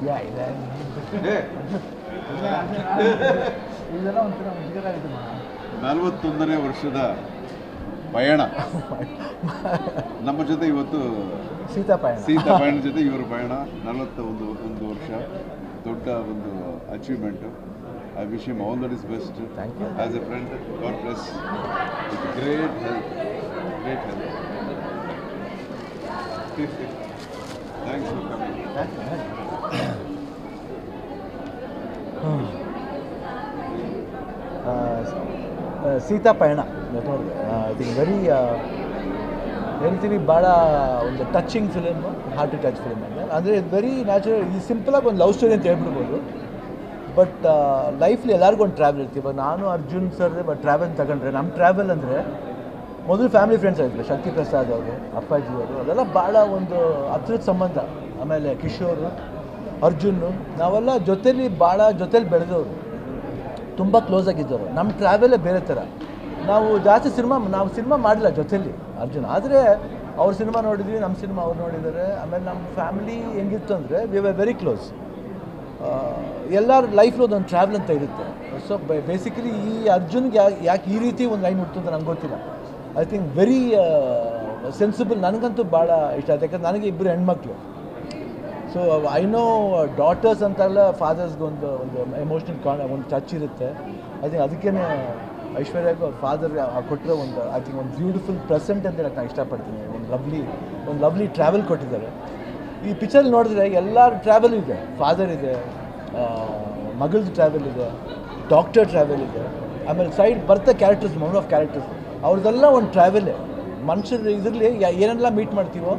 ಯಾ ಇದೆ ಇದೆಲ್ಲ ಒಂಥರ ಮುಜುಗರಾಗಿದೆ. 41ನೇ ವರ್ಷದ ಪಯಣ ನಮ್ಮ ಜೊತೆ ಇವತ್ತು ಸೀತಾ ಪಯಣ ಜೊತೆ ಇವರ ಪಯಣ 41 ವರ್ಷ ದೊಡ್ಡ ಒಂದು achievement. I wish him all that is best. Thank you. As a friend, God bless, great health. Thanks for coming. Seetha Payana I think ಹೇಳ್ತೀವಿ ಭಾಳ ಒಂದು touching film, heart to touch film ಅಂದರೆ ವೆರಿ ನ್ಯಾಚುರಲ್. ಈ ಸಿಂಪಲಾಗಿ ಒಂದು ಲವ್ ಸ್ಟೋರಿ ಅಂತ ಹೇಳ್ಬಿಡ್ಬೋದು. But ಲೈಫ್ಲಿ ಎಲ್ಲರಿಗೂ ಒಂದು ಟ್ರಾವೆಲ್ ಇರ್ತೀವಿ. ಇವಾಗ ನಾನು ಅರ್ಜುನ್ ಸರ್ ಟ್ರಾವೆಲ್ ತಗೊಂಡ್ರೆ, ನಮ್ಮ ಟ್ರಾವೆಲ್ ಅಂದರೆ ಮೊದಲು ಫ್ಯಾಮಿಲಿ ಫ್ರೆಂಡ್ಸ್ ಆಗಿದ್ರು. ಶಕ್ತಿ ಪ್ರಸಾದ್ ಅವರು, ಅಪ್ಪಾಜಿ ಅವರು, ಅದೆಲ್ಲ ಭಾಳ ಒಂದು ಹತ್ರದ ಸಂಬಂಧ. ಆಮೇಲೆ ಕಿಶೋರು, ಅರ್ಜುನ್ನು, ನಾವೆಲ್ಲ ಜೊತೇಲಿ ಬೆಳೆದವರು, ತುಂಬ ಕ್ಲೋಸ್ ಆಗಿದ್ದವರು. ನಮ್ಮ ಟ್ರಾವೆಲೇ ಬೇರೆ ಥರ. ನಾವು ಜಾಸ್ತಿ ಸಿನಿಮಾ ಮಾಡಿಲ್ಲ ಜೊತೇಲಿ ಅರ್ಜುನ್. ಆದರೆ ಅವ್ರ ಸಿನಿಮಾ ನೋಡಿದ್ವಿ, ನಮ್ಮ ಸಿನಿಮಾ ಅವ್ರು ನೋಡಿದ್ದಾರೆ. ಆಮೇಲೆ ನಮ್ಮ ಫ್ಯಾಮಿಲಿ ಹೆಂಗಿತ್ತು ಅಂದರೆ ವಿ ಆರ್ ವೆರಿ ಕ್ಲೋಸ್. ಎಲ್ಲರ ಲೈಫ್ಲು ಒಂದೊಂದು ಟ್ರಾವೆಲ್ ಅಂತ ಇರುತ್ತೆ. ಸೊ ಬೇಸಿಕಲಿ ಈ ಅರ್ಜುನ್ಗೆ ಯಾಕೆ ಈ ರೀತಿ ಒಂದು ಲೈನ್ ಹುಟ್ಟು ಅಂತ ನಂಗೆ ಗೊತ್ತಿಲ್ಲ. I think very sensible. ನನಗಂತೂ ಭಾಳ ಇಷ್ಟ ಆಯ್ತು. ಯಾಕಂದ್ರೆ ನನಗೆ ಇಬ್ಬರು ಹೆಣ್ಮಕ್ಳು. ಸೊ ಐ ನೋ ಡಾಟರ್ಸ್ ಅಂತೆಲ್ಲ ಫಾದರ್ಸ್ಗೆ ಒಂದು ಎಮೋಷ್ನಲ್ ಒಂದು ಟಚ್ ಇರುತ್ತೆ. ಐ ಥಿಂಕ್ ಅದಕ್ಕೇ ಐಶ್ವರ್ಯಾಗೂ ಅವ್ರ ಫಾದರ್ ಕೊಟ್ಟಿರೋ ಒಂದು ಐ ಥಿಂಕ್ ಒಂದು ಬ್ಯೂಟಿಫುಲ್ ಪ್ರೆಸೆಂಟ್ ಅಂತ ಹೇಳಕ್ಕೆ ನಾನು ಇಷ್ಟಪಡ್ತೀನಿ. ಒಂದು ಲವ್ಲಿ ಟ್ರಾವೆಲ್ ಕೊಟ್ಟಿದ್ದಾರೆ. ಈ ಪಿಕ್ಚರ್ ನೋಡಿದ್ರೆ ಎಲ್ಲರ ಟ್ರಾವೆಲ್ ಇದೆ. ಫಾದರ್ ಇದೆ, ಮಗಳದ್ದು ಟ್ರಾವೆಲ್ ಇದೆ, ಡಾಕ್ಟರ್ ಟ್ರಾವೆಲ್ ಇದೆ. ಆಮೇಲೆ ಸೈಡ್ ಬರ್ತಾ ಕ್ಯಾರೆಕ್ಟರ್ಸ್, ಮೋನ್ ಆಫ್ ಕ್ಯಾರೆಕ್ಟರ್ಸ್ ಅವ್ರದ್ದೆಲ್ಲ ಒಂದು ಟ್ರಾವೆಲೇ. ಮನುಷ್ಯರು ಇದರಲ್ಲಿ ಏನೆಲ್ಲ ಮೀಟ್ ಮಾಡ್ತೀವೋ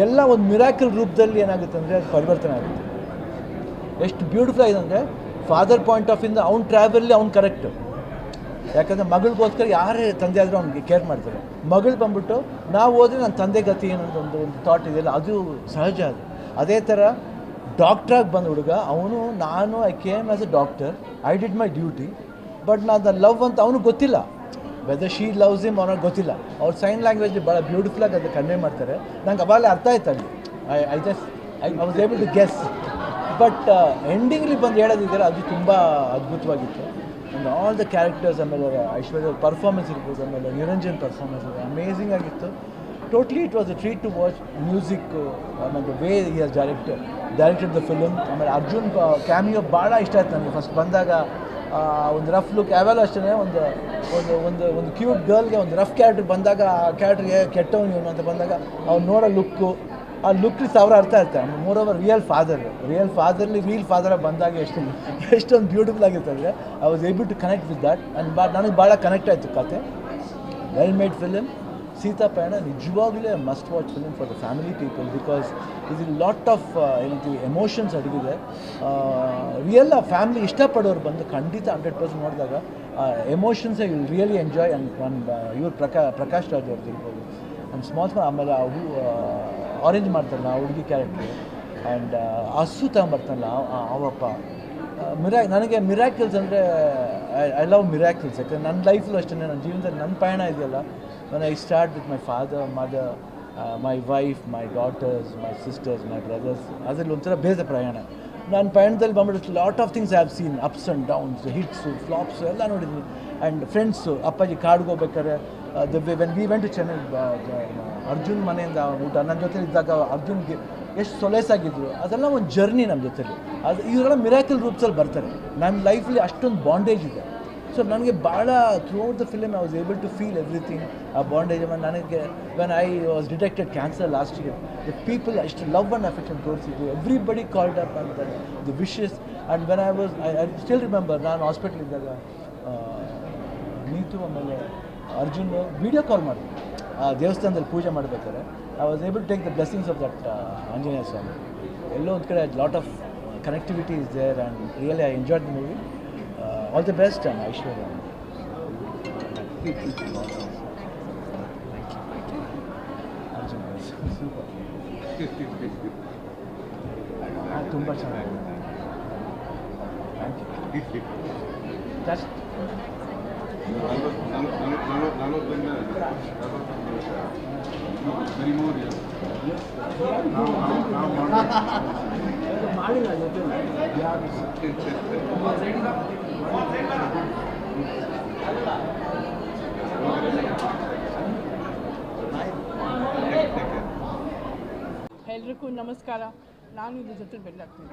ಎಲ್ಲ ಒಂದು ಮಿರಾಕಲ್ ರೂಪದಲ್ಲಿ ಏನಾಗುತ್ತೆ ಅಂದರೆ ಅದು ಪರಿವರ್ತನೆ ಆಗುತ್ತೆ. ಎಷ್ಟು ಬ್ಯೂಟಿಫುಲ್ ಆಗಿದೆ ಅಂದರೆ ಫಾದರ್ ಪಾಯಿಂಟ್ ಆಫ್ ಇಂದ ಅವ್ನ ಟ್ರಾವೆಲ್ಲಿ ಅವ್ನು ಕರೆಕ್ಟು. ಯಾಕಂದರೆ ಮಗಳಿಗೋಸ್ಕರ ಯಾರೇ ತಂದೆ ಆದರೂ ಅವ್ನಿಗೆ ಕೇರ್ ಮಾಡ್ತಾರೆ. ಮಗಳು ಬಂದ್ಬಿಟ್ಟು ನಾವು ಹೋದರೆ ನನ್ನ ತಂದೆ ಗತಿ ಏನೊಂದು ಒಂದು ಥಾಟ್ ಇದೆಯಲ್ಲ, ಅದು ಸಹಜ. ಅದೇ ಥರ ಡಾಕ್ಟ್ರಾಗಿ ಬಂದ ಹುಡುಗ ಅವನು, I came as A doctor, I did my duty. But ನಾನು ಲವ್ ಅಂತ ಅವನಿಗೆ ಗೊತ್ತಿಲ್ಲ. ವೆದರ್ ಶೀ ಲವ್ಸ್ ಹಿಮ್ ಅವ್ರಿಗೆ ಗೊತ್ತಿಲ್ಲ. ಅವ್ರು ಸೈನ್ ಲ್ಯಾಂಗ್ವೇಜ್ ಭಾಳ ಬ್ಯೂಟಿಫುಲ್ಲಾಗಿ ಅದು ಕನ್ವೆ ಮಾಡ್ತಾರೆ. ನಂಗೆ ಅವಾಗಲೇ ಅರ್ಥ ಆಯ್ತು ಅಲ್ಲಿ. I was able to guess. But ಎಂಡಿಂಗ್ಲಿ ಬಂದು ಹೇಳೋದಿದ್ದಾರೆ, ಅದು ತುಂಬ ಅದ್ಭುತವಾಗಿತ್ತು. ಆ್ಯಂಡ್ ಆಲ್ ದ ಕ್ಯಾರೆಕ್ಟರ್ಸ್, ಆಮೇಲೆ ಐಶ್ವರ್ಯ ಪರ್ಫಾರ್ಮೆನ್ಸ್ ಇರ್ಬೋದು, ಆಮೇಲೆ ನಿರಂಜನ್ ಪರ್ಫಾರ್ಮೆನ್ಸ್ ಅಮೇಝಿಂಗ್ ಆಗಿತ್ತು. Totally it was a treat to watch. Music, ಆಮೇಲೆ the way he has directed the film. ಆಮೇಲೆ ಅರ್ಜುನ್ ಕ್ಯಾಮಿಯೋ ಭಾಳ ಇಷ್ಟ ಆಯ್ತು ನನಗೆ. ಫಸ್ಟ್ ಬಂದಾಗ ಒಂದು ರಫ್ ಲುಕ್, ಯಾವೆಲ್ಲ ಅಷ್ಟೇ ಒಂದು ಕ್ಯೂಟ್ ಗರ್ಲ್ಗೆ ಒಂದು ರಫ್ ಕ್ಯಾರೆಕ್ಟರ್ ಬಂದಾಗ, ಆ ಕ್ಯಾರೆಕ್ಟ್ರಿಗೆ ಕೆಟ್ಟವನು ಇವನು ಅಂತ ಬಂದಾಗ ಅವ್ನು ನೋಡೋ ಲುಕ್ಕು, ಆ ಲುಕ್ಲಿ ಸಾವಿರ ಅರ್ಥ ಇರ್ತಾರೆ. ಮೋರೋವರ್ ರಿಯಲ್ ಫಾದರ್ ಬಂದಾಗ ಎಷ್ಟೊಂದು ಬ್ಯೂಟಿಫುಲ್ ಆಗಿತ್ತು ಅಂದರೆ I was able to connect with that. And ನನಗೆ ಭಾಳ ಕನೆಕ್ಟ್ ಆಯಿತು ಕತೆ. Well made film. ಸೀತಾ ಪಯಣ ನಿಜವಾಗ್ಲೂ must watch film for the family people. Because ಇದು ಲಾಟ್ ಆಫ್ ಏನಂತೀವಿ ಎಮೋಷನ್ಸ್ ಅಡಗಿದೆ. ರಿಯಲ್ ಫ್ಯಾಮಿಲಿ ಇಷ್ಟಪಡೋರು ಬಂದು ಖಂಡಿತ 100% ನೋಡಿದಾಗ ಎಮೋಷನ್ಸೇ ವಿಲ್ ರಿಯಲಿ ಎಂಜಾಯ್. ಆ್ಯಂಡ್ ಇವ್ರು ಪ್ರಕಾಶ್ ರಾಜ್ ಅವ್ರದ್ದು ಇರ್ಬೋದು, ಆ್ಯಂಡ್ ಸ್ಮಾಲ್ ಆಮೇಲೆ ಆರೆಂಜ್ ಮಾಡ್ತಾರಲ್ಲ ಆ ಹುಡುಗಿ ಕ್ಯಾರೆಕ್ಟ್ರು, ಆ್ಯಂಡ್ ಹಸು ತಗೊಂಬರ್ತಾನಲ್ಲ ಅವಪ್ಪ. ನನಗೆ ಮಿರಾಕಲ್ಸ್ ಅಂದರೆ ಐ ಲವ್ ಮಿರಾಕಲ್ಸ್. ಯಾಕಂದರೆ ನನ್ನ ಲೈಫಲ್ಲೂ ಅಷ್ಟೇ, ನನ್ನ ಜೀವನದಲ್ಲಿ ನನ್ನ ಪಯಣ ಇದೆಯಲ್ಲ, when I start with my father, mother, my wife, my daughters, my sisters, my brothers, ಅದರಲ್ಲಿ ಒಂಥರ ಬೇರೆ ಪ್ರಯಾಣ. ನಾನು ಪಯಣದಲ್ಲಿ ಬಂದ್ಬಿಟ್ಟು lot of things I have seen, ups and downs, hits, flops ಎಲ್ಲ ನೋಡಿದ್ದೀನಿ. ಆ್ಯಂಡ್ ಫ್ರೆಂಡ್ಸು, ಅಪ್ಪಾಜಿ ಕಾಡಿಗೆ ಹೋಗ್ಬೇಕಾದ್ರೆ when we went to Chennai, Arjun ಮನೆಯಿಂದ ಊಟ ನನ್ನ ಜೊತೆ ಇದ್ದಾಗ ಅರ್ಜುನ್ಗೆ ಎಷ್ಟು ಸೊಲೇಸಾಗಿದ್ರು. ಅದೆಲ್ಲ ಒಂದು ಜರ್ನಿ ನಮ್ಮ ಜೊತೆಲಿ. ಇವರೆಲ್ಲ ಮಿರಾಕಲ್ ರೂಪ್ಸಲ್ಲಿ ಬರ್ತಾರೆ. ನನ್ನ ಲೈಫಲ್ಲಿ ಅಷ್ಟೊಂದು ಬಾಂಡೇಜ್ ಇದೆ. ಸೊ ನನಗೆ ಭಾಳ throughout the film I was able to feel everything. ಆ ಬಾಂಡೇಜ್ ನನಗೆ when I was detected cancer last year, the people ಅಷ್ಟು ಲವ್ ಆ್ಯಂಡ್ ಅಫೆಕ್ಷನ್ ತೋರಿಸಿದ್ರು. ಎವ್ರಿಬಡಿ ಕಾಲ್ಡ್ ಅಪ್ ಅಂತಾರೆ the wishes. And when I still remember, ನಾನು hospital ಇದ್ದಾಗ ನೀತು ಆಮೇಲೆ Arjun video call ಮಾಡಿದ್ರು ಆ ದೇವಸ್ಥಾನದಲ್ಲಿ ಪೂಜೆ ಮಾಡಬೇಕಾದ್ರೆ. I was able to take the blessings of that Anjaneya Swamy. ಎಲ್ಲೋ ಒಂದು ಕಡೆ lot of connectivity is there and really I enjoyed the movie. All the best, and Aishwarya. Super. ತುಂಬ ಚೆನ್ನಾಗಿದೆ. Thank you. Just many more years. ಎಲ್ರಿಗೂ ನಮಸ್ಕಾರ. ನಾನು ಇದ್ರ ಜೊತೆ ಬೆಲ್ಲಾಗ್ತೀನಿ.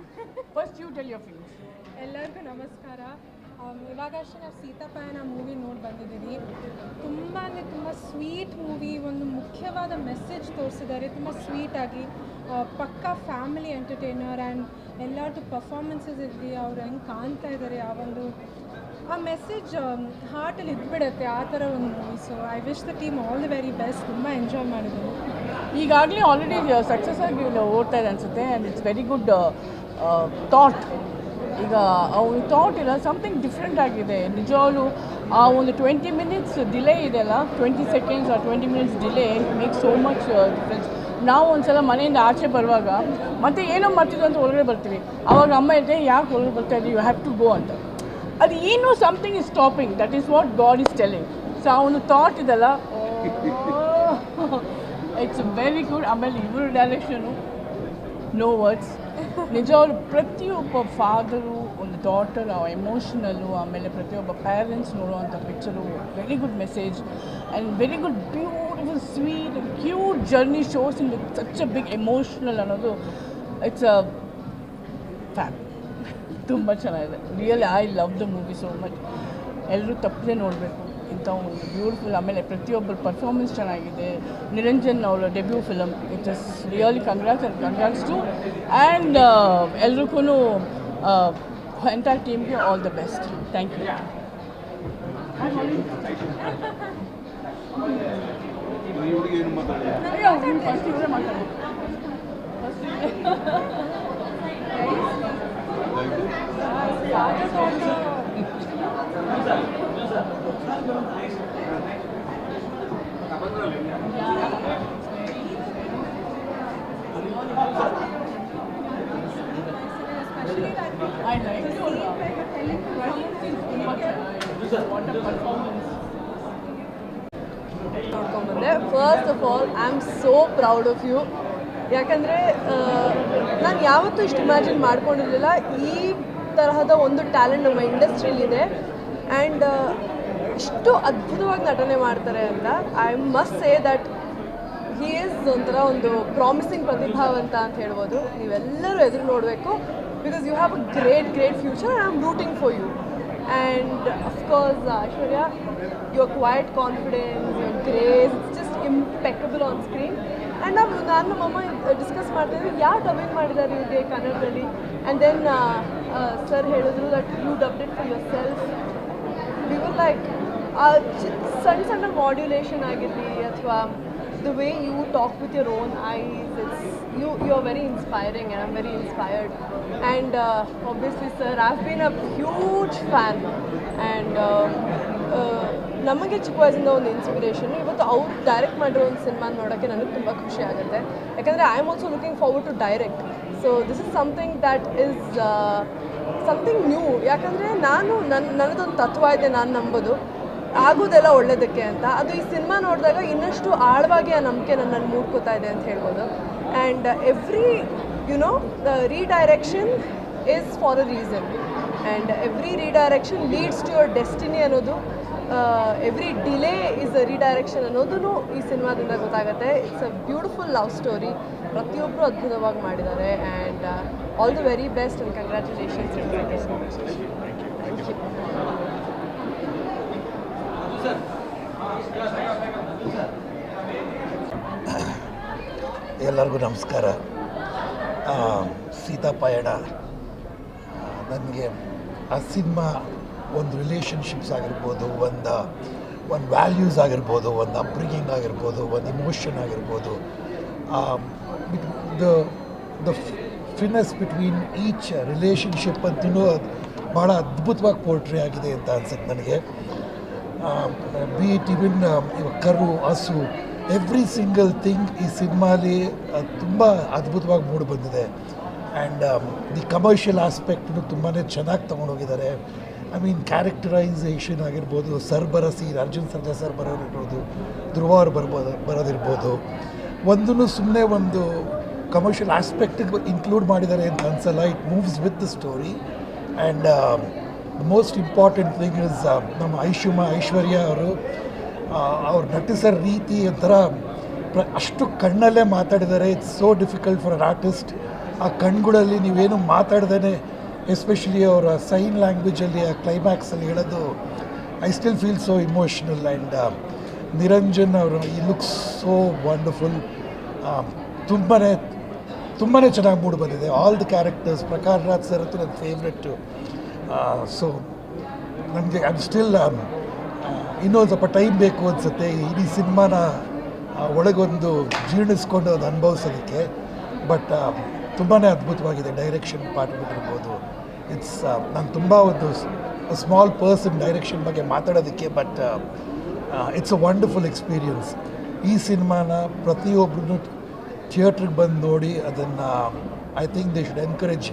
First you tell your feelings. ಎಲ್ಲರಿಗೂ ನಮಸ್ಕಾರ. ಇವಾಗಷ್ಟೇ ನಾವು ಸೀತಾಪಯಣ ಮೂವಿ ನೋಡಿ ಬಂದಿದ್ದೀವಿ. ತುಂಬ ಸ್ವೀಟ್ ಮೂವಿ, ಒಂದು ಮುಖ್ಯವಾದ ಮೆಸೇಜ್ ತೋರಿಸಿದ್ದಾರೆ ತುಂಬ ಸ್ವೀಟಾಗಿ. ಪಕ್ಕಾ ಫ್ಯಾಮಿಲಿ ಎಂಟರ್ಟೈನರ್ ಆ್ಯಂಡ್ ಎಲ್ಲರದ್ದು ಪರ್ಫಾರ್ಮೆನ್ಸಸ್ ಇರಲಿ, ಅವ್ರು ಹೆಂಗೆ ಕಾಣ್ತಾ ಇದ್ದಾರೆ, ಆ ಮೆಸೇಜ್ ಹಾರ್ಟಲ್ಲಿ ಇದ್ಬಿಡುತ್ತೆ, ಆ ಥರ ಒಂದು movie. So I wish the team all the very best. ತುಂಬ ಎಂಜಾಯ್ ಮಾಡಿದ್ದೀನಿ. ಈಗಾಗಲೇ ಆಲ್ರೆಡಿ ಸಕ್ಸಸ್ ಆಗಿ ಓಡ್ತಾ ಇದೆ ಅನಿಸುತ್ತೆ. And it's very good thought. ಈಗ ಅವ್ನು ಥಾಟ್ ಇಲ್ಲ, ಸಮಥಿಂಗ್ ಡಿಫ್ರೆಂಟ್ ಆಗಿದೆ ನಿಜವಾಗ್ಲೂ. ಆ ಒಂದು 20 minutes ಡಿಲೇ ಇದೆಯಲ್ಲ, 20 seconds or 20 minutes delay make so much difference. ನಾವು ಒಂದು ಸಲ ಮನೆಯಿಂದ ಆಚೆ ಬರುವಾಗ ಮತ್ತೆ ಏನೋ ಮಾಡ್ತಿದ್ವಿ ಅಂತ ಒಳಗಡೆ ಬರ್ತೀವಿ. ಆವಾಗ ಅಮ್ಮ ಇದ್ದೆ, ಯಾಕೆ ಒಳಗಡೆ ಬರ್ತಾ ಇದ್ದೀವಿ, ಯು ಹ್ಯಾವ್ ಟು ಗೋ ಅಂತ. ಅದು ಏನೋ something is stopping, that is what god is telling. So ಅವನು ಥಾಟ್ ಇದೆಲ್ಲ, ಇಟ್ಸ್ ವೆರಿ ಗುಡ್. ಆಮೇಲೆ ಇವ್ರ ಡೈರೆಕ್ಷನು ನೋ ವರ್ಡ್ಸ್. ನಿಜವಾಗ್ಲೂ ಪ್ರತಿಯೊಬ್ಬ ಫಾದರು, ಒಂದು ಡಾಟರ್, ಎಮೋಷನಲ್ಲು, ಆಮೇಲೆ ಪ್ರತಿಯೊಬ್ಬ ಪ್ಯಾರೆಂಟ್ಸ್ ನೋಡುವಂಥ picture. Very good message and very good beautiful sweet and cute journey shows in with such a big emotional ಅನ್ನೋದು. It's a fan. ತುಂಬ ಚೆನ್ನಾಗಿದೆ. Really I love the movie so much. ಎಲ್ಲರೂ ತಪ್ಪದೆ ನೋಡಬೇಕು ಇಂಥ ಒಂದು ಬ್ಯೂಟಿಫುಲ್. ಆಮೇಲೆ ಪ್ರತಿಯೊಬ್ಬರ ಪರ್ಫಾರ್ಮೆನ್ಸ್ ಚೆನ್ನಾಗಿದೆ. ನಿರಂಜನ್ ಅವರ debut film. It is really congrats to. And ಎಲ್ರಿಗೂ ಎಂಟೈರ್ ಟೀಮ್ಗೆ all the best. Thank you. First ಇವರೇ ಮಾತಾಡಿ. I like your ನೋಡ್ಕೊಂಡ್ಬಂದೆ. First of all I am so proud of you. ಯಾಕಂದರೆ ನಾನು ಯಾವತ್ತೂ ಇಷ್ಟು ಇಮ್ಯಾಜಿನ್ ಮಾಡ್ಕೊಂಡಿರಲಿಲ್ಲ ಈ ತರಹದ ಒಂದು ಟ್ಯಾಲೆಂಟ್ ನಮ್ಮ ಇಂಡಸ್ಟ್ರಿಲಿದೆ ಆ್ಯಂಡ್ ಇಷ್ಟು ಅದ್ಭುತವಾಗಿ ನಟನೆ ಮಾಡ್ತಾರೆ ಅಂತ. I must say that he is ಒಂಥರ ಒಂದು ಪ್ರಾಮಿಸಿಂಗ್ ಪ್ರತಿಭಾವಂತ ಅಂತ ಹೇಳ್ಬೋದು. ನೀವೆಲ್ಲರೂ ಎದುರು ನೋಡಬೇಕು, because you have a great future and I am rooting for you. And of course Aishwarya, your quiet confidence, your grace, it's just impeccable on screen. And ನಾನು ನಮ್ಮಮ್ಮ ಡಿಸ್ಕಸ್ ಮಾಡ್ತಾಯಿದ್ವಿ, ಯಾರು ಡಬ್ಬಿಂಗ್ ಮಾಡಿದ್ದಾರೆ ಇವ್ರಿಗೆ ಕನ್ನಡದಲ್ಲಿ. ಆ್ಯಂಡ್ ದೆನ್ ಸರ್ ಹೇಳಿದ್ರು that you dubbed it for yourself. We were like ಸಣ್ಣ modulation ಆಗಿರಲಿ ಅಥವಾ the way you talk with your own eyes, you're very inspiring and I'm very inspired. And obviously sir, I've been a huge fan and ನಮಗೆ ಚಿಕ್ಕ ವಯಸ್ಸಿಂದ ಒಂದು inspiration. ಇವತ್ತು ಅವ್ರು direct ಮಾಡಿರೋ ಒಂದು ಸಿನಿಮಾ ನೋಡೋಕ್ಕೆ ನನಗೆ ತುಂಬ ಖುಷಿ ಆಗುತ್ತೆ. ಯಾಕಂದರೆ I am also looking forward to direct. So this is something that is something new. ಯಾಕಂದರೆ ನನ್ನದೊಂದು ತತ್ವ ಇದೆ, ನಾನು ನಂಬೋದು ಆಗೋದೆಲ್ಲ ಒಳ್ಳೆಯದಕ್ಕೆ ಅಂತ. ಅದು ಈ ಸಿನಿಮಾ ನೋಡಿದಾಗ ಇನ್ನಷ್ಟು ಆಳವಾಗಿ ಆ ನಂಬಿಕೆ ನನ್ನನ್ನು ಮೂಡ್ಕೋತಾ ಇದೆ ಅಂತ ಹೇಳ್ಬೋದು. And every redirection is for a reason and every redirection leads to your destiny ಅನ್ನೋದು, every delay is a redirection ಅನ್ನೋದು ಈ ಸಿನಿಮಾದಿಂದ ಗೊತ್ತಾಗುತ್ತೆ. It's a beautiful love story. ಪ್ರತಿಯೊಬ್ಬರು ಅದ್ಭುತವಾಗಿ ಮಾಡಿದ್ದಾರೆ and all the very best and congratulations. ಎಲ್ಲರಿಗೂ ನಮಸ್ಕಾರ. ಸೀತಾಪಯಣ ನನಗೆ ಆ ಸಿನಿಮಾ ಒಂದು ರಿಲೇಷನ್ಶಿಪ್ಸ್ ಆಗಿರ್ಬೋದು, ಒಂದು ವ್ಯಾಲ್ಯೂಸ್ ಆಗಿರ್ಬೋದು, ಒಂದು ಅಪ್ಬ್ರಿಂಗಿಂಗ್ ಆಗಿರ್ಬೋದು, ಒಂದು ಇಮೋಷನ್ ಆಗಿರ್ಬೋದು, ದ ಫಿನೆಸ್ ಬಿಟ್ವೀನ್ ಈಚ್ ರಿಲೇಷನ್ಶಿಪ್ ಅಂತೂ ಭಾಳ ಅದ್ಭುತವಾಗಿ ಪೋರ್ಟ್ರಿ ಆಗಿದೆ ಅಂತ ಅನ್ಸುತ್ತೆ ನನಗೆ. ಬಿ ಇಟ್ ಇವನ್ ಇವಾಗ ಕರು, ಹಸು, ಎವ್ರಿ ಸಿಂಗಲ್ ಥಿಂಗ್ ಈ ಸಿನಿಮಾಲಿ ತುಂಬ ಅದ್ಭುತವಾಗಿ ಮೂಡಿ ಬಂದಿದೆ. ಆ್ಯಂಡ್ ದಿ ಕಮರ್ಷಿಯಲ್ ಆಸ್ಪೆಕ್ಟ್ನು ತುಂಬಾ ಚೆನ್ನಾಗಿ ತೊಗೊಂಡೋಗಿದ್ದಾರೆ. ಐ ಮೀನ್ ಕ್ಯಾರೆಕ್ಟರೈಸೇಷನ್ ಆಗಿರ್ಬೋದು, ಸರ್ಬರಸಿ, ಅರ್ಜುನ್ ಸರ್ಜಾ ಸರ್ ಬರೋದಿರ್ಬೋದು, ಧ್ರುವ ಅವ್ರು ಬರೋದಿರ್ಬೋದು, ಒಂದೂ ಸುಮ್ಮನೆ ಒಂದು ಕಮರ್ಷಿಯಲ್ ಆಸ್ಪೆಕ್ಟಿಗೆ ಇನ್ಕ್ಲೂಡ್ ಮಾಡಿದ್ದಾರೆ ಅಂತ ಅನ್ಸಲ್ಲ. It moves with the story and most important thing is ನಮ್ಮ ಐಶ್ವರ್ಯ ಅವರು ಅವ್ರು ನಟಿಸೋ ರೀತಿ ಒಂಥರ ಅಷ್ಟು ಕಣ್ಣಲ್ಲೇ ಮಾತಾಡಿದ್ದಾರೆ. It's so difficult for an artist. ಆ ಕಣ್ಗಳಲ್ಲಿ ನೀವೇನು ಮಾತಾಡ್ದೇ ಎಸ್ಪೆಷಲಿ ಅವರ ಸೈನ್ ಲ್ಯಾಂಗ್ವೇಜಲ್ಲಿ ಆ ಕ್ಲೈಮ್ಯಾಕ್ಸಲ್ಲಿ ಹೇಳೋದು I still feel so emotional. And Niranjan ಅವರು ಈ ಲುಕ್ಸ್ ಸೋ ವಂಡರ್ಫುಲ್. ತುಂಬಾ ಚೆನ್ನಾಗಿ ಮೂಡಿ ಬಂದಿದೆ. All the characters. Prakash Raj sir ಅಂತೂ ನನ್ನ ಫೇವ್ರೆಟ್ಟು. ಸೊ ನನಗೆ ಅದು ಸ್ಟಿಲ್ ಇನ್ನೊಂದು ಸ್ವಲ್ಪ ಟೈಮ್ ಬೇಕು ಅನಿಸುತ್ತೆ ಇಡೀ ಸಿನಿಮಾನ ಒಳಗೊಂದು ಜೀರ್ಣಿಸ್ಕೊಂಡು ಅದು ಅನುಭವಿಸೋದಕ್ಕೆ. ಬಟ್ ತುಂಬಾ ಅದ್ಭುತವಾಗಿದೆ. Direction part ಬಿಟ್ಟಿರ್ಬೋದು. ಇಟ್ಸ್ ನಾನು ತುಂಬ ಒಂದು ಸ್ಮಾಲ್ ಪರ್ಸನ್ ಡೈರೆಕ್ಷನ್ ಬಗ್ಗೆ ಮಾತಾಡೋದಕ್ಕೆ. But it's a wonderful experience. ಈ ಸಿನಿಮಾನ ಪ್ರತಿಯೊಬ್ಬರೂ ಥಿಯೇಟ್ರಿಗೆ ಬಂದು ನೋಡಿ ಅದನ್ನು I think they should encourage.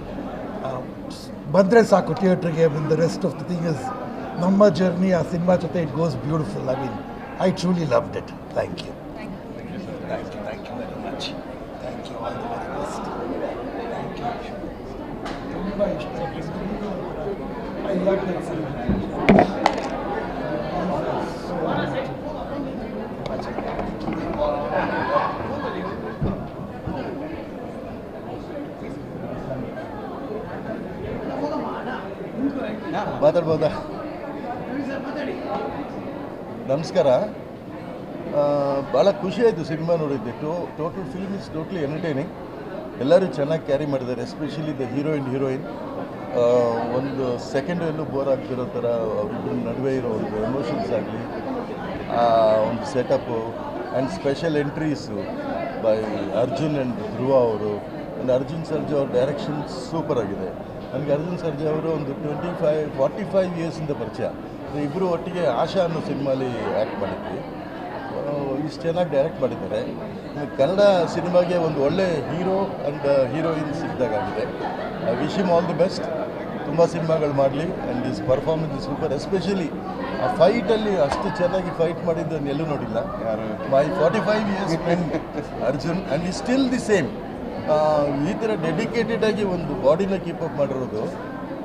ಬಂದರೆ ಸಾಕು ಥಿಯೇಟ್ರಿಗೆ. Win the rest of the thing is ನಮ್ಮ ಜರ್ನಿ ಆ ಸಿನಿಮಾ ಜೊತೆ it goes beautiful. I mean I truly loved it. Thank you. Thank you very much. Thank you. All the very best. Thank you. ತುಂಬ ಇಷ್ಟ. I love that cinema. ಮಾತಾಡ್ಬೋದಾ? ನಮಸ್ಕಾರ. ಭಾಳ ಖುಷಿ ಆಯಿತು ಸಿನಿಮಾ ನೋಡಿದ್ದೆ. Total film is totally entertaining. ಎಲ್ಲರೂ ಚೆನ್ನಾಗಿ ಕ್ಯಾರಿ ಮಾಡಿದ್ದಾರೆ. ಎಸ್ಪೆಷಲಿ ದ ಹೀರೋಯಿನ್ ಒಂದು ಸೆಕೆಂಡ್ ಎಲ್ಲೂ ಬೋರ್ ಆಗ್ತಿರೋ ಥರ ಅವ್ರಿಬ್ಬರ ನಡುವೆ ಇರೋ ಒಂದು ಎಮೋಷನ್ಸ್ ಆಗಲಿ, ಒಂದು setup and special entries by Arjun and Dhruva ಅವರು. ಆ್ಯಂಡ್ ಅರ್ಜುನ್ ಸರ್ಜಾ ಅವ್ರ ಡೈರೆಕ್ಷನ್ ಸೂಪರ್ ಆಗಿದೆ. ನನಗೆ ಅರ್ಜುನ್ ಸರ್ಜಾ ಅವರು ಒಂದು 45 ಇಯರ್ಸಿಂದ ಪರಿಚಯ. ಇಬ್ಬರು ಒಟ್ಟಿಗೆ ಆಶಾ ಅನ್ನೋ ಸಿನಿಮಾಲಿ ಆ್ಯಕ್ಟ್ ಮಾಡಿದ್ವಿ. ಇಷ್ಟು ಚೆನ್ನಾಗಿ ಡೈರೆಕ್ಟ್ ಮಾಡಿದ್ದಾರೆ. ಕನ್ನಡ ಸಿನಿಮಾಗೆ ಒಂದು ಒಳ್ಳೆ ಹೀರೋ ಆ್ಯಂಡ್ ಹೀರೋಯಿನ್ ಸಿಕ್ಕಿದಾಗಿದೆ. I wish him all the best. ತುಂಬ ಸಿನಿಮಾಗಳು ಮಾಡಲಿ. And is performance is super. Especially ಆ ಫೈಟಲ್ಲಿ ಅಷ್ಟು ಚೆನ್ನಾಗಿ ಫೈಟ್ ಮಾಡಿದ್ದನ್ನು ಎಲ್ಲೂ ನೋಡಿಲ್ಲ. My 45 years friend Arjun and is still the same. ಈ ಥರ ಡೆಡಿಕೇಟೆಡಾಗಿ ಒಂದು ಬಾಡಿನ ಕೀಪಪ್ ಮಾಡಿರೋದು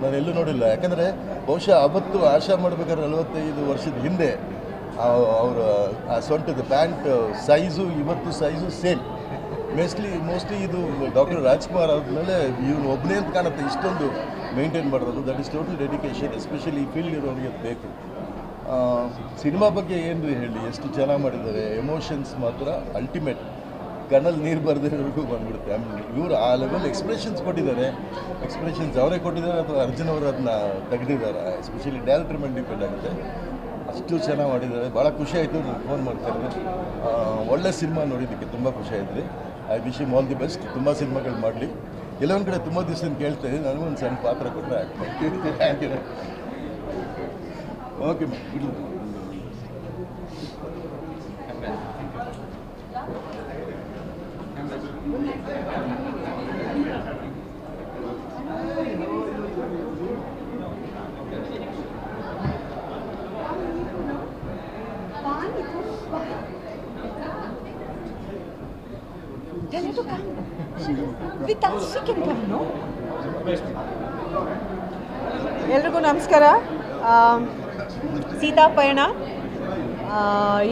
ನಾನು ಎಲ್ಲೂ ನೋಡಿಲ್ಲ. ಯಾಕಂದರೆ ಬಹುಶಃ ಅವತ್ತು ಆಶಾ ಮಾಡಬೇಕಾದ್ರೆ 45 ವರ್ಷದ ಹಿಂದೆ ಅವರು ಆ ಸೊಂಟದ ಪ್ಯಾಂಟ್ ಸೈಜು ಇವತ್ತು ಸೈಜು ಸೇಮ್. ಮೋಸ್ಟ್ಲಿ ಇದು ಡಾಕ್ಟರ್ ರಾಜ್ಕುಮಾರ್ ಆದಮೇಲೆ ಇವನು ಒಬ್ಬನೇ ಅಂತ ಕಾಣುತ್ತೆ ಇಷ್ಟೊಂದು ಮೇಂಟೈನ್ ಮಾಡೋದು. That is total dedication. Especially ಈ ಫೀಲ್ಡ್ ಇರೋರಿಗೆ ಬೇಕು. ಸಿನಿಮಾ ಬಗ್ಗೆ ಏನು ಹೇಳಿ, ಎಷ್ಟು ಚೆನ್ನಾಗಿ ಮಾಡಿದ್ದಾರೆ. ಎಮೋಷನ್ಸ್ ಮಾತ್ರ ಅಲ್ಟಿಮೇಟ್. ಕಣ್ಣಲ್ಲಿ ನೀರು ಬರೆದಿರೋರಿಗೂ ಬಂದ್ಬಿಡುತ್ತೆ. ಆಮೇಲೆ ಇವರು ಆ ಲೆವೆಲ್ ಎಕ್ಸ್ಪ್ರೆಷನ್ಸ್ ಕೊಟ್ಟಿದ್ದಾರೆ. ಎಕ್ಸ್ಪ್ರೆಷನ್ಸ್ ಅವರೇ ಕೊಟ್ಟಿದ್ದಾರೆ ಅಥವಾ ಅರ್ಜುನ್ ಅವರು ಅದನ್ನ ತೆಗೆದಿದ್ದಾರೆ. ಎಸ್ಪೆಷಲಿ ಡೈರೆಕ್ಟರ್ ಮೇಲೆ ಡಿಪೆಂಡ್ ಆಗುತ್ತೆ. ಅಷ್ಟು ಚೆನ್ನಾಗಿ ಮಾಡಿದ್ದಾರೆ. ಭಾಳ ಖುಷಿ ಆಯಿತು. ನಾನು ಫೋನ್ ಮಾಡ್ತಾಯಿದ್ದೆ. ಒಳ್ಳೆ ಸಿನಿಮಾ ನೋಡಿದ್ದಕ್ಕೆ ತುಂಬ ಖುಷಿ ಆಯಿತು. I wish him all the best. ತುಂಬ ಸಿನಿಮಾಗಳು ಮಾಡಲಿ. ಕೆಲವೊಂದು ಕಡೆ ತುಂಬ ದಿವಸದಿಂದ ಕೇಳ್ತಾ ಇದ್ದೀನಿ. ನನಗೂ ಒಂದು ಸಣ್ಣ ಪಾತ್ರ ಕೊಟ್ಟರೆ ಆಗ್ತದೆ. Thank you. ಓಕೆ ಬಿಡ್ಲಿ. Tell her to come. With us, she can come, no? ಎಲ್ರಿಗೂ ನಮಸ್ಕಾರ. ಸೀತಾ ಪಯಣ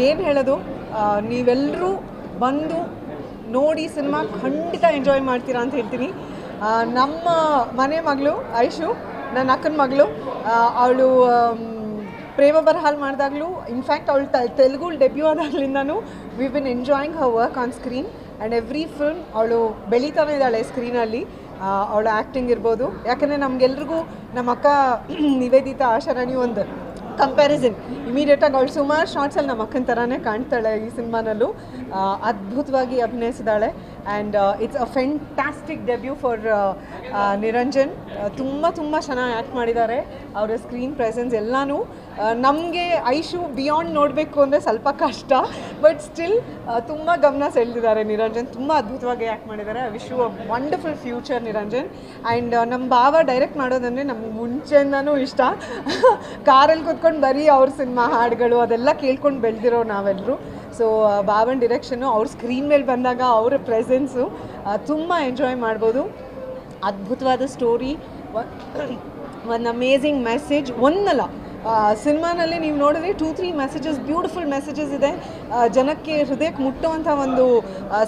ಏನು ಹೇಳೋದು, ನೀವೆಲ್ಲರೂ ಬಂದು ನೋಡಿ ಸಿನಿಮಾ ಖಂಡಿತ ಎಂಜಾಯ್ ಮಾಡ್ತೀರಾ ಅಂತ ಹೇಳ್ತೀನಿ. ನಮ್ಮ ಮನೆ ಮಗಳು ಐಶು, ನನ್ನ ಅಕ್ಕನ ಮಗಳು, ಅವಳು ಪ್ರೇಮ ಬರಹಾಲ್ ಮಾಡಿದಾಗಲೂ, ಇನ್ಫ್ಯಾಕ್ಟ್ ಅವಳು ತೆಲುಗು ಡೆಬ್ಯೂ ಆದಾಗಲಿಂದನೂ we been enjoying her work on screen and every film ಅವಳು ಬೆಳೀತಾನೆ ಇದ್ದಾಳೆ ಸ್ಕ್ರೀನಲ್ಲಿ. ಅವಳ ಆ್ಯಕ್ಟಿಂಗ್ ಇರ್ಬೋದು. ಯಾಕಂದರೆ ನಮಗೆಲ್ರಿಗೂ ನಮ್ಮ ಅಕ್ಕ ನಿವೇದಿತಾ ಆಶಾರಾಣಿ ಒಂದು ಕಂಪ್ಯಾರಿಸನ್ ಇಮಿಡಿಯೇಟಾಗಿ ಅವಳು ಸುಮಾರು ಶಾರ್ಟ್ಸಲ್ಲಿ ನಮ್ಮ ಅಕ್ಕನ ಥರನೇ ಕಾಣ್ತಾಳೆ ಈ ಸಿನಿಮಾನಲ್ಲೂ. ಅದ್ಭುತವಾಗಿ ಅಭಿನಯಿಸಿದ್ದಾಳೆ and it's a fantastic debut for Niranjan. ತುಂಬ ಚೆನ್ನಾಗಿ ಆ್ಯಕ್ಟ್ ಮಾಡಿದ್ದಾರೆ. ಅವರ ಸ್ಕ್ರೀನ್ ಪ್ರೆಸೆನ್ಸ್ ಎಲ್ಲನೂ ನಮಗೆ ಐಶು ಬಿಯಾಂಡ್ ನೋಡಬೇಕು ಅಂದರೆ ಸ್ವಲ್ಪ ಕಷ್ಟ, ಬಟ್ ಸ್ಟಿಲ್ ತುಂಬ ಗಮನ ಸೆಳೆದಿದ್ದಾರೆ ನಿರಂಜನ್. ತುಂಬ ಅದ್ಭುತವಾಗಿ ಆ್ಯಕ್ಟ್ ಮಾಡಿದ್ದಾರೆ. I wish you a wonderful future Niranjan. And ನಮ್ಮ ಭಾವ ಡೈರೆಕ್ಟ್ ಮಾಡೋದಂದರೆ ನಮ್ಗೆ ಮುಂಚೆಯಿಂದನೂ ಇಷ್ಟ. ಕಾರಲ್ಲಿ ಕೂತ್ಕೊಂಡು ಬರೀ ಅವ್ರ ಸಿನಿಮಾ ಹಾಡುಗಳು ಅದೆಲ್ಲ ಕೇಳ್ಕೊಂಡು ಬೆಳೆದಿರೋ ನಾವೆಲ್ಲರೂ. ಸೊ ಬಾಬನ್ ಡಿರೆಕ್ಷನ್ನು ಅವ್ರ ಸ್ಕ್ರೀನ್ ಮೇಲೆ ಬಂದಾಗ ಅವರ ಪ್ರೆಸೆನ್ಸು ತುಂಬ ಎಂಜಾಯ್ ಮಾಡ್ಬೋದು. ಅದ್ಭುತವಾದ ಸ್ಟೋರಿ, ಒಂದು ಅಮೇಝಿಂಗ್ ಮೆಸೇಜ್. ಒಂದಲ್ಲ ಸಿನಿಮಾನಲ್ಲಿ ನೀವು ನೋಡಿದ್ರೆ 2-3 ಮೆಸೇಜಸ್, ಬ್ಯೂಟಿಫುಲ್ ಮೆಸೇಜಸ್ ಇದೆ. ಜನಕ್ಕೆ ಹೃದಯಕ್ಕೆ ಮುಟ್ಟುವಂಥ ಒಂದು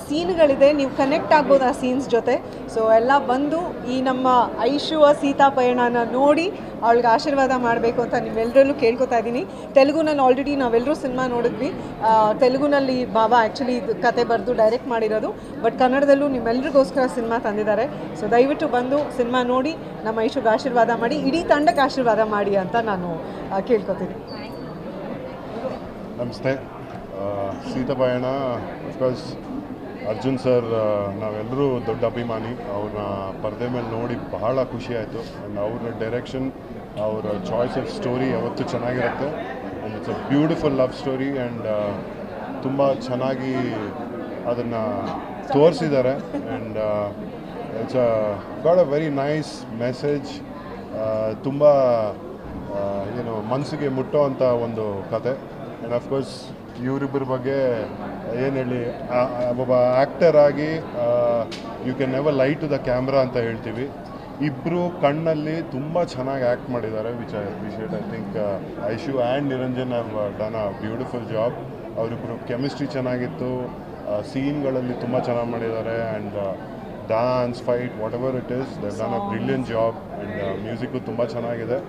ಸೀನ್ಗಳಿದೆ. ನೀವು ಕನೆಕ್ಟ್ ಆಗ್ಬೋದು ಆ ಸೀನ್ಸ್ ಜೊತೆ. ಸೊ ಎಲ್ಲ ಬಂದು ಈ ನಮ್ಮ ಐಶುವ ಸೀತಾ ಪಯಣನ ನೋಡಿ ಅವಳಿಗೆ ಆಶೀರ್ವಾದ ಮಾಡಬೇಕು ಅಂತ ನೀವೆಲ್ಲರಲ್ಲೂ ಕೇಳ್ಕೊತಾ ಇದ್ದೀನಿ. ತೆಲುಗುನಲ್ಲಿ ಆಲ್ರೆಡಿ ನಾವೆಲ್ಲರೂ ಸಿನಿಮಾ ನೋಡಿದ್ವಿ. ತೆಲುಗುನಲ್ಲಿ ಬಾಬಾ ಆ್ಯಕ್ಚುಲಿ ಇದು ಕತೆ ಬರೆದು ಡೈರೆಕ್ಟ್ ಮಾಡಿರೋದು, ಬಟ್ ಕನ್ನಡದಲ್ಲೂ ನಿಮ್ಮೆಲ್ರಿಗೋಸ್ಕರ ಸಿನಿಮಾ ತಂದಿದ್ದಾರೆ. ಸೊ ದಯವಿಟ್ಟು ಬಂದು ಸಿನಿಮಾ ನೋಡಿ ನಮ್ಮ ಐಶುಗೆ ಆಶೀರ್ವಾದ ಮಾಡಿ, ಇಡೀ ತಂಡಕ್ಕೆ ಆಶೀರ್ವಾದ ಮಾಡಿ ಅಂತ ನಾನು ಕೇಳ್ಕೊತೀನಿ. ನಮಸ್ತೆ. ಸೀತಾ ಪಯಣ ಅಫ್ಕೋರ್ಸ್ ಅರ್ಜುನ್ ಸರ್ ನಾವೆಲ್ಲರೂ ದೊಡ್ಡ ಅಭಿಮಾನಿ. ಅವ್ರನ್ನ ಪರದೆ ಮೇಲೆ ನೋಡಿ ಬಹಳ ಖುಷಿ ಆಯಿತು. ಆ್ಯಂಡ್ ಅವ್ರ ಡೈರೆಕ್ಷನ್, ಅವರ ಚಾಯ್ಸ್ ಆಫ್ ಸ್ಟೋರಿ ಯಾವತ್ತೂ ಚೆನ್ನಾಗಿರುತ್ತೆ. And it's a beautiful love story. And ತುಂಬ ಚೆನ್ನಾಗಿ ಅದನ್ನು ತೋರಿಸಿದ್ದಾರೆ. And it's got a very nice message. ತುಂಬ ಏನು ಮನಸ್ಸಿಗೆ ಮುಟ್ಟೋ ಅಂಥ ಒಂದು ಕತೆ. ಆ್ಯಂಡ್ ಅಫ್ಕೋರ್ಸ್ ಇವರಿಬ್ಬರ ಬಗ್ಗೆ ಏನು ಹೇಳಿ, ಒಬ್ಬ ಆ್ಯಕ್ಟರ್ ಆಗಿ ಯು ಕ್ಯಾನ್ ನೆವರ್ ಲೈ ಟು ದ ಕ್ಯಾಮ್ರಾ ಅಂತ ಹೇಳ್ತೀವಿ. ಇಬ್ಬರು ಕಣ್ಣಲ್ಲಿ ತುಂಬ ಚೆನ್ನಾಗಿ ಆ್ಯಕ್ಟ್ ಮಾಡಿದ್ದಾರೆ. Which I think Aishu and Niranjan have done a beautiful job. ಅವರಿಬ್ಬರು ಕೆಮಿಸ್ಟ್ರಿ ಚೆನ್ನಾಗಿತ್ತು, ಸೀನ್ಗಳಲ್ಲಿ ತುಂಬ ಚೆನ್ನಾಗಿ ಮಾಡಿದ್ದಾರೆ. And dance, fight, what ever it is, they done a brilliant job. And music ತುಂಬ ಚೆನ್ನಾಗಿದೆ.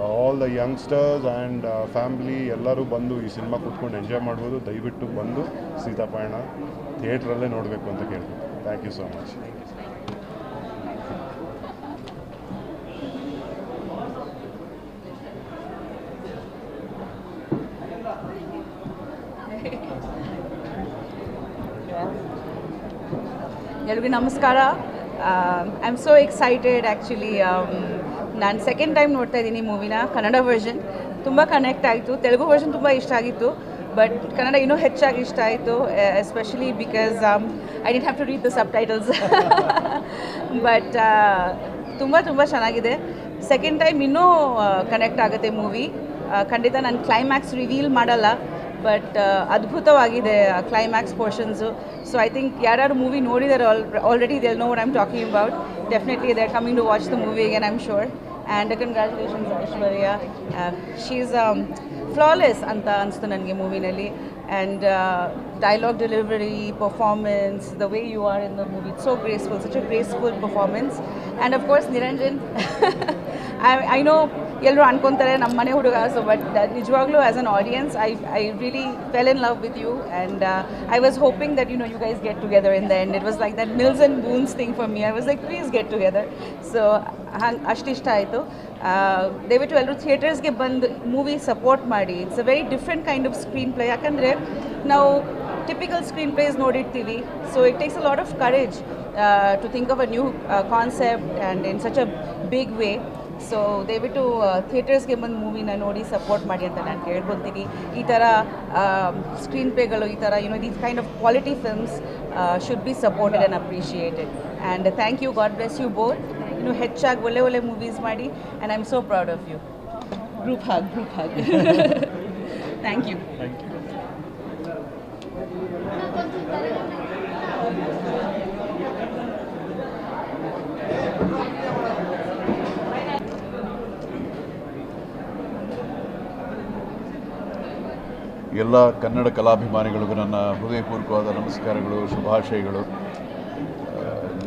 All the youngsters and family ಎಲ್ಲರೂ ಬಂದು ಈ ಸಿನಿಮಾ ಕೂತ್ಕೊಂಡು ಎಂಜಾಯ್ ಮಾಡ್ಬೋದು. ದಯವಿಟ್ಟು ಬಂದು ಸೀತಾ ಪಯಣ ಥಿಯೇಟ್ರಲ್ಲೇ ನೋಡಬೇಕು ಅಂತ ಕೇಳ್ತೀನಿ. Thank you so much. ಎಲ್ರಿಗೂ ನಮಸ್ಕಾರ. I am so excited. Actually ನಾನು ಸೆಕೆಂಡ್ ಟೈಮ್ ನೋಡ್ತಾ ಇದ್ದೀನಿ ಮೂವಿನ. ಕನ್ನಡ ವರ್ಷನ್ ತುಂಬ ಕನೆಕ್ಟ್ ಆಯಿತು. ತೆಲುಗು ವರ್ಷನ್ ತುಂಬ ಇಷ್ಟ ಆಗಿತ್ತು, ಬಟ್ ಕನ್ನಡ ಇನ್ನೂ ಹೆಚ್ಚಾಗಿ ಇಷ್ಟ ಆಯಿತು. Especially because I didn't have to read the subtitles. But ತುಂಬ ಚೆನ್ನಾಗಿದೆ. ಸೆಕೆಂಡ್ ಟೈಮ್ ಇನ್ನೂ ಕನೆಕ್ಟ್ ಆಗುತ್ತೆ ಮೂವಿ. ಖಂಡಿತ ನಾನು ಕ್ಲೈಮ್ಯಾಕ್ಸ್ ರಿವೀಲ್ ಮಾಡಲ್ಲ, ಬಟ್ ಅದ್ಭುತವಾಗಿದೆ climax portions. So I think ಯಾರ್ಯಾರು ಮೂವಿ ನೋಡಿದ್ದಾರೆ already they know what I am talking about. Definitely they are coming to watch the movie again, I am sure. And congratulations Aishwarya. She is flawless ಅಂತ ಅನಿಸ್ತು ನನಗೆ ಮೂವಿನಲ್ಲಿ. And dialogue delivery, performance, the way you are in the movie, it's so graceful, such a graceful performance. And of course Niranjan, I know ಎಲ್ಲರೂ ಅನ್ಕೊತಾರೆ ನಮ್ಮ ಮನೆ ಹುಡುಗ. So but ನಿಜವಾಗ್ಲೂ as an audience I really fell in love with you. And I was hoping that you guys get together in the end. It was like that Mills and Boons thing for me. I was like please get together. So ಹಂಗೆ ಅಷ್ಟಿಷ್ಟ ಆಯಿತು. ದಯವಿಟ್ಟು ಎಲ್ಲರೂ ಥಿಯೇಟರ್ಸ್ಗೆ ಬಂದು movie support ಮಾಡಿ. It's a very different kind of screen play. ಯಾಕಂದರೆ ನಾವು typical screen plays ನೋಡಿರ್ತೀವಿ. So it takes a lot of courage to think of a new concept and in such a big way. So ದಯವಿಟ್ಟು ಥಿಯೇಟರ್ಸ್ಗೆ ಬಂದು ಮೂವಿನ ನೋಡಿ support ಮಾಡಿ ಅಂತ ನಾನು ಕೇಳ್ಕೊತೀನಿ. ಈ ಥರ ಸ್ಕ್ರೀನ್ ಪ್ಲೇಗಳು, ಈ ಥರ these kind of quality films should be supported and appreciated. And thank you. God bless you both. ಇನ್ನೂ ಹೆಚ್ಚಾಗಿ ಒಳ್ಳೆ ಮೂವೀಸ್ ಮಾಡಿ. And I am so proud of you. Group hug thank you. ಎಲ್ಲ ಕನ್ನಡ ಕಲಾಭಿಮಾನಿಗಳಿಗೂ ನನ್ನ ಹೃದಯಪೂರ್ವಕವಾದ ನಮಸ್ಕಾರಗಳು, ಶುಭಾಶಯಗಳು.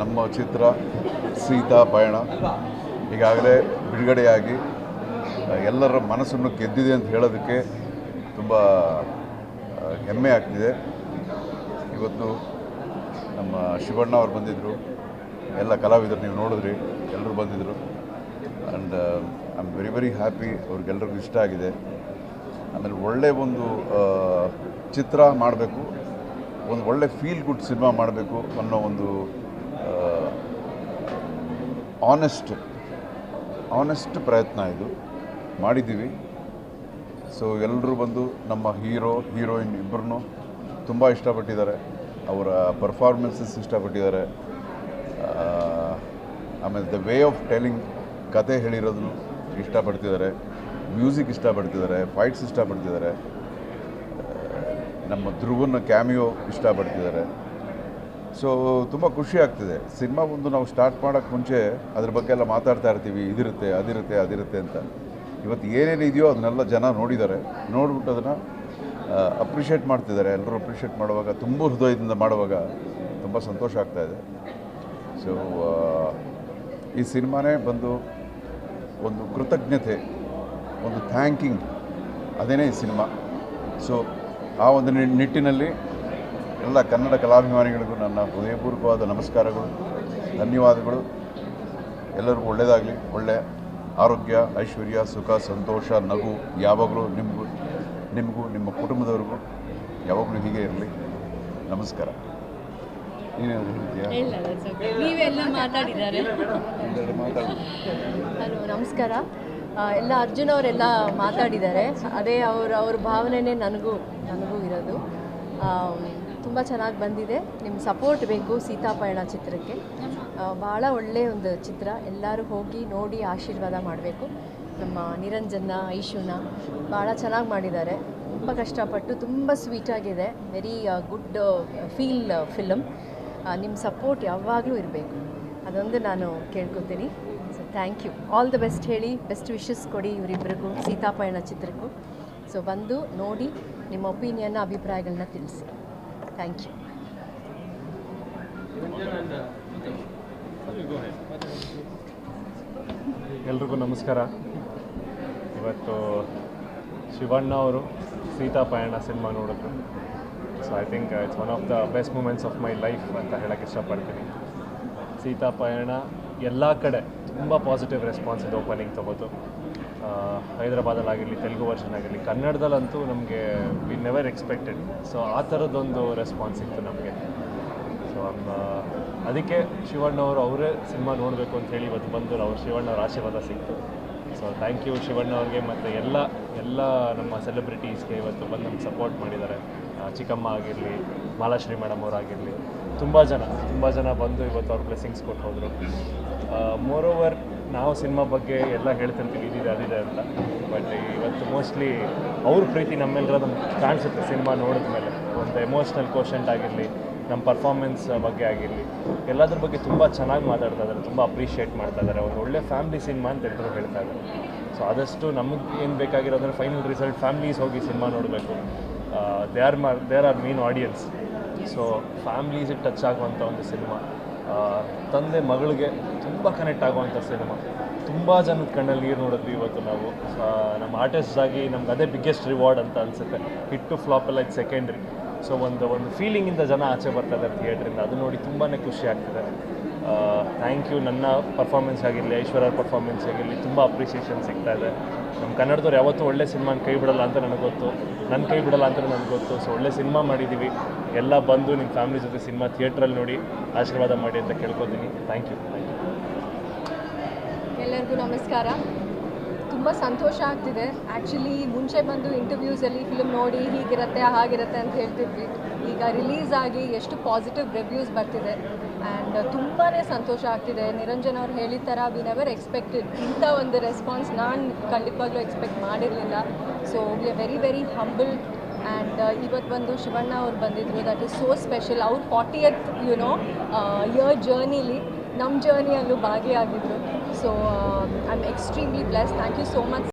ನಮ್ಮ ಚಿತ್ರ ಸೀತಾ ಪಯಣ ಈಗಾಗಲೇ ಬಿಡುಗಡೆಯಾಗಿ ಎಲ್ಲರ ಮನಸ್ಸನ್ನು ಗೆದ್ದಿದೆ ಅಂತ ಹೇಳೋದಕ್ಕೆ ತುಂಬ ಹೆಮ್ಮೆ ಆಗ್ತಿದೆ. ಇವತ್ತು ನಮ್ಮ ಶಿವಣ್ಣ ಅವ್ರು ಬಂದಿದ್ದರು, ಎಲ್ಲ ಕಲಾವಿದರು ನೀವು ನೋಡಿದ್ರಿ, ಎಲ್ಲರೂ ಬಂದಿದ್ದರು. And I am very happy. ಅವ್ರಿಗೆಲ್ರಿಗೂ ಇಷ್ಟ ಆಗಿದೆ. ಆಮೇಲೆ ಒಳ್ಳೆಯ ಒಂದು ಚಿತ್ರ ಮಾಡಬೇಕು, ಒಂದು ಒಳ್ಳೆ ಫೀಲ್ ಗುಡ್ ಸಿನಿಮಾ ಮಾಡಬೇಕು ಅನ್ನೋ ಒಂದು ಆನೆಸ್ಟ್ ಪ್ರಯತ್ನ ಇದು ಮಾಡಿದ್ದೀವಿ. ಸೊ ಎಲ್ಲರೂ ಬಂದು ನಮ್ಮ ಹೀರೋಯಿನ್ ಇಬ್ಬರೂ ತುಂಬ ಇಷ್ಟಪಟ್ಟಿದ್ದಾರೆ. ಅವರ ಪರ್ಫಾರ್ಮೆನ್ಸಸ್ ಇಷ್ಟಪಟ್ಟಿದ್ದಾರೆ. ಆಮೇಲೆ ದ ವೇ ಆಫ್ ಟೆಲಿಂಗ್, ಕತೆ ಹೇಳಿರೋದನ್ನು ಇಷ್ಟಪಡ್ತಿದ್ದಾರೆ. Music ಇಷ್ಟಪಡ್ತಿದ್ದಾರೆ, fights ಇಷ್ಟಪಡ್ತಿದ್ದಾರೆ. ನಮ್ಮ ಧ್ರುವನ ಕ್ಯಾಮಿಯೋ ಇಷ್ಟಪಡ್ತಿದ್ದಾರೆ. ಸೊ ತುಂಬ ಖುಷಿ ಆಗ್ತಿದೆ. ಸಿನಿಮಾ ಒಂದು ನಾವು ಸ್ಟಾರ್ಟ್ ಮಾಡೋಕ್ಕೆ ಮುಂಚೆ ಅದ್ರ ಬಗ್ಗೆ ಎಲ್ಲ ಮಾತಾಡ್ತಾ ಇರ್ತೀವಿ, ಇದಿರುತ್ತೆ ಅದಿರುತ್ತೆ ಅಂತ. ಇವತ್ತು ಏನೇನು ಇದೆಯೋ ಅದನ್ನೆಲ್ಲ ಜನ ನೋಡಿದ್ದಾರೆ, ನೋಡ್ಬಿಟ್ಟು ಅದನ್ನು ಅಪ್ರಿಷಿಯೇಟ್ ಮಾಡ್ತಿದ್ದಾರೆ. ಎಲ್ಲರೂ ಅಪ್ರಿಷಿಯೇಟ್ ಮಾಡುವಾಗ, ತುಂಬ ಹೃದಯದಿಂದ ಮಾಡುವಾಗ ತುಂಬ ಸಂತೋಷ ಆಗ್ತಾಯಿದೆ. ಸೊ ಈ ಸಿನಿಮಾನೇ ಬಂದು ಒಂದು ಕೃತಜ್ಞತೆ, ಒಂದು ಥ್ಯಾಂಕಿಂಗ್, ಅದೇನೇ ಈ ಸಿನಿಮಾ. ಸೊ ಆ ಒಂದು ನಿಟ್ಟಿನಲ್ಲಿ ಎಲ್ಲ ಕನ್ನಡ ಕಲಾಭಿಮಾನಿಗಳಿಗೂ ನನ್ನ ಹೃದಯಪೂರ್ವಕವಾದ ನಮಸ್ಕಾರಗಳು, ಧನ್ಯವಾದಗಳು. ಎಲ್ಲರಿಗೂ ಒಳ್ಳೆಯದಾಗಲಿ, ಒಳ್ಳೆಯ ಆರೋಗ್ಯ, ಐಶ್ವರ್ಯ, ಸುಖ, ಸಂತೋಷ, ನಗು ಯಾವಾಗಲೂ ನಿಮಗೂ ನಿಮ್ಮ ಕುಟುಂಬದವ್ರಿಗೂ ಯಾವಾಗಲೂ ಹೀಗೆ ಇರಲಿ. ನಮಸ್ಕಾರ. ನೀನೇನು ಹೇಳ್ತೀಯಾ? ನೀವೆಲ್ಲ ಮಾತಾಡಿದ್ದಾರೆ. ಹಲೋ, ನಮಸ್ಕಾರ. ಎಲ್ಲ ಅರ್ಜುನ್ ಅವರೆಲ್ಲ ಮಾತಾಡಿದ್ದಾರೆ. ಅದೇ ಅವ್ರ ಭಾವನೆನೇ ನನಗೂ ಇರೋದು. ತುಂಬ ಚೆನ್ನಾಗಿ ಬಂದಿದೆ. ನಿಮ್ಮ ಸಪೋರ್ಟ್ ಬೇಕು ಸೀತಾಪಯಣ ಚಿತ್ರಕ್ಕೆ. ಭಾಳ ಒಳ್ಳೆಯ ಒಂದು ಚಿತ್ರ. ಎಲ್ಲರೂ ಹೋಗಿ ನೋಡಿ ಆಶೀರ್ವಾದ ಮಾಡಬೇಕು. ನಮ್ಮ ನಿರಂಜನ, ಐಶುನ ಭಾಳ ಚೆನ್ನಾಗಿ ಮಾಡಿದ್ದಾರೆ. ತುಂಬ ಕಷ್ಟಪಟ್ಟು, ತುಂಬ ಸ್ವೀಟಾಗಿದೆ. Very good feel film. ನಿಮ್ಮ ಸಪೋರ್ಟ್ ಯಾವಾಗಲೂ ಇರಬೇಕು, ಅದೊಂದು ನಾನು ಕೇಳ್ಕೊತೀನಿ. So thank you. All the best ಹೇಳಿ, ಬೆಸ್ಟ್ ವಿಶಸ್ ಕೊಡಿ ಇವರಿಬ್ಬರಿಗೂ, ಸೀತಾಪಯಣ ಚಿತ್ರಕ್ಕೂ. ಸೊ ಬಂದು ನೋಡಿ ನಿಮ್ಮ ಒಪಿನಿಯನ್ನ, ಅಭಿಪ್ರಾಯಗಳನ್ನ ತಿಳಿಸಿ. Thank you. ಎಲ್ರಿಗೂ ನಮಸ್ಕಾರ. ಇವತ್ತು ಶಿವಣ್ಣ ಅವರು ಸೀತಾಪಯಣ ಸಿನಿಮಾ ನೋಡಿದ್ರು. So I think it's one of the best moments of my life ಅಂತ ಹೇಳೋಕ್ಕೆ ಇಷ್ಟಪಡ್ತೀನಿ. ಸೀತಾಪಯಣ ಎಲ್ಲ ಕಡೆ ತುಂಬ ಪಾಸಿಟಿವ್ ರೆಸ್ಪಾನ್ಸ್ ಇದೆ. ಓಪನಿಂಗ್ ತೊಗೋತು ಹೈದರಾಬಾದಲ್ಲಾಗಿರಲಿ, ತೆಲುಗು ವರ್ಷನ್ ಆಗಿರಲಿ, ಕನ್ನಡದಲ್ಲಂತೂ ನಮಗೆ ವಿ ನೆವರ್ ಎಕ್ಸ್ಪೆಕ್ಟೆಡ್. ಸೊ ಆ ಥರದ್ದೊಂದು ರೆಸ್ಪಾನ್ಸ್ ಇತ್ತು ನಮಗೆ. ಸೊ ಅದಕ್ಕೆ ಶಿವಣ್ಣವರು ಅವರೇ ಸಿನಿಮಾ ನೋಡಬೇಕು ಅಂತ ಹೇಳಿ ಇವತ್ತು ಬಂದು ಅವ್ರು ಶಿವಣ್ಣವ್ರ ಆಶೀರ್ವಾದ ಸಿಕ್ತು. ಸೊ ಥ್ಯಾಂಕ್ ಯು ಶಿವಣ್ಣವ್ರಿಗೆ ಮತ್ತು ಎಲ್ಲ ನಮ್ಮ ಸೆಲೆಬ್ರಿಟೀಸ್ಗೆ ಇವತ್ತು ಬಂದು ನಮ್ಗೆ ಸಪೋರ್ಟ್ ಮಾಡಿದ್ದಾರೆ. ಚಿಕ್ಕಮ್ಮ ಆಗಿರಲಿ, ಮಾಲಾಶ್ರೀ ಮೇಡಮ್ ಅವರಾಗಿರಲಿ, ತುಂಬ ಜನ ಬಂದು ಇವತ್ತು ಅವ್ರ ಬ್ಲೆಸ್ಸಿಂಗ್ಸ್ ಕೊಟ್ಟು ಹೋದರು. ಮೋರೋವರ್ ನಾವು ಸಿನಿಮಾ ಬಗ್ಗೆ ಎಲ್ಲ ಹೇಳ್ತಿರ್ತೀವಿ, ಇದಿದೆ ಅದಿದೆ ಅಂತ. ಬಟ್ ಇವತ್ತು ಮೋಸ್ಟ್ಲಿ ಅವ್ರ ಪ್ರೀತಿ ನಮ್ಮೆಲ್ಲರ ಕಾಣಿಸುತ್ತೆ ಸಿನಿಮಾ ನೋಡಿದ ಮೇಲೆ. ಒಂದು ಎಮೋಷ್ನಲ್ ಕೋಷಂಟ್ ಆಗಿರಲಿ, ನಮ್ಮ ಪರ್ಫಾರ್ಮೆನ್ಸ್ ಬಗ್ಗೆ ಆಗಿರಲಿ, ಎಲ್ಲದ್ರ ಬಗ್ಗೆ ತುಂಬ ಚೆನ್ನಾಗಿ ಮಾತಾಡ್ತಾ ಇದ್ದಾರೆ, ತುಂಬ ಅಪ್ರಿಷಿಯೇಟ್ ಮಾಡ್ತಾ ಇದ್ದಾರೆ. ಒಂದು ಒಳ್ಳೆ ಫ್ಯಾಮಿಲಿ ಸಿನಿಮಾ ಅಂತ ಎಲ್ಲರೂ ಹೇಳ್ತಾ ಇದ್ದಾರೆ. ಸೊ ಆದಷ್ಟು ನಮಗೆ ಏನು ಬೇಕಾಗಿರೋದ್ರೆ ಫೈನಲ್ ರಿಸಲ್ಟ್ ಫ್ಯಾಮ್ಲೀಸ್ ಹೋಗಿ ಸಿನಿಮಾ ನೋಡಬೇಕು. There are main audience. So ಫ್ಯಾಮ್ಲೀಸಿಗೆ ಟಚ್ ಆಗುವಂಥ ಒಂದು ಸಿನಿಮಾ, ತಂದೆ ಮಗಳಿಗೆ ತುಂಬ ಕನೆಕ್ಟ್ ಆಗುವಂಥ ಸಿನಿಮಾ. ತುಂಬ ಜನದ ಕಣ್ಣಲ್ಲಿ ನೀರು ನೋಡಿದ್ವಿ ಇವತ್ತು ನಾವು. ನಮ್ಮ ಆರ್ಟಿಸ್ಟ್ ಆಗಿ ನಮ್ಗೆ ಅದೇ ಬಿಗ್ಗೆಸ್ಟ್ ರಿವಾರ್ಡ್ ಅಂತ ಅನಿಸುತ್ತೆ. ಹಿಟ್ ಟು ಫ್ಲಾಪ್ ಎಲ್ಲ ಇದು ಸೆಕೆಂಡ್ರಿ. ಸೊ ಒಂದು ಫೀಲಿಂಗಿಂದ ಜನ ಆಚೆ ಬರ್ತಾ ಇದ್ದಾರೆ ಥಿಯೇಟ್ರಿಂದ. ಅದು ನೋಡಿ ತುಂಬಾ ಖುಷಿ ಆಗ್ತಿದೆ. Thank you. ನನ್ನ ಪರ್ಫಾರ್ಮೆನ್ಸ್ ಆಗಿರಲಿ, ಐಶ್ವರ್ಯ ಪರ್ಫಾರ್ಮೆನ್ಸ್ ಆಗಿರಲಿ, ತುಂಬ ಅಪ್ರಿಷಿಯೇಷನ್ ಸಿಗ್ತಾ ಇದೆ. ನಮ್ಮ ಕನ್ನಡದವ್ರು ಯಾವತ್ತೂ ಒಳ್ಳೆ ಸಿನಿಮಾನ ಕೈ ಬಿಡಲ್ಲ ಅಂತ ನನಗೆ ಗೊತ್ತು, ನನ್ನ ಕೈ ಬಿಡಲ್ಲ ಅಂತ ನನಗೆ ಗೊತ್ತು. ಸೊ ಒಳ್ಳೆ ಸಿನಿಮಾ ಮಾಡಿದ್ದೀವಿ. ಎಲ್ಲ ಬಂದು ನಿಮ್ಮ ಫ್ಯಾಮಿಲಿ ಜೊತೆ ಸಿನಿಮಾ ಥಿಯೇಟ್ರಲ್ಲಿ ನೋಡಿ ಆಶೀರ್ವಾದ ಮಾಡಿ ಅಂತ ಕೇಳ್ಕೊತೀನಿ. Thank you. ಎಲ್ಲರಿಗೂ ನಮಸ್ಕಾರ. ತುಂಬ ಸಂತೋಷ ಆಗ್ತಿದೆ. ಆ್ಯಕ್ಚುಲಿ ಮುಂಚೆ ಬಂದು ಇಂಟರ್ವ್ಯೂಸಲ್ಲಿ ಫಿಲ್ಮ್ ನೋಡಿ ಹೀಗಿರುತ್ತೆ ಹಾಗಿರುತ್ತೆ ಅಂತ ಹೇಳ್ತಿದ್ವಿ. ಈಗ ರಿಲೀಸ್ ಆಗಿ ಎಷ್ಟು ಪಾಸಿಟಿವ್ ರಿವ್ಯೂಸ್ ಬರ್ತಿದೆ ಆ್ಯಂಡ್ ತುಂಬಾ ಸಂತೋಷ ಆಗ್ತಿದೆ. ನಿರಂಜನ್ ಅವ್ರು ಹೇಳಿದ ಥರ ವಿ ನೆವರ್ ಎಕ್ಸ್ಪೆಕ್ಟೆಡ್ ಇಂಥ ಒಂದು ರೆಸ್ಪಾನ್ಸ್ ನಾನು ಖಂಡಿತವಾಗ್ಲೂ ಎಕ್ಸ್ಪೆಕ್ಟ್ ಮಾಡಿರಲಿಲ್ಲ. So we are very very humble. And ಇವತ್ತು ಬಂದು ಶಿವಣ್ಣ ಅವ್ರು ಬಂದಿದ್ರು. That is so special. ಅವ್ರು 40th ಇಯರ್ ಜರ್ನಿಲಿ ನಮ್ಮ ಜರ್ನಿಯಲ್ಲೂ ಭಾಗಿಯಾಗಿದ್ದರು. So I am extremely blessed. Thank you so much.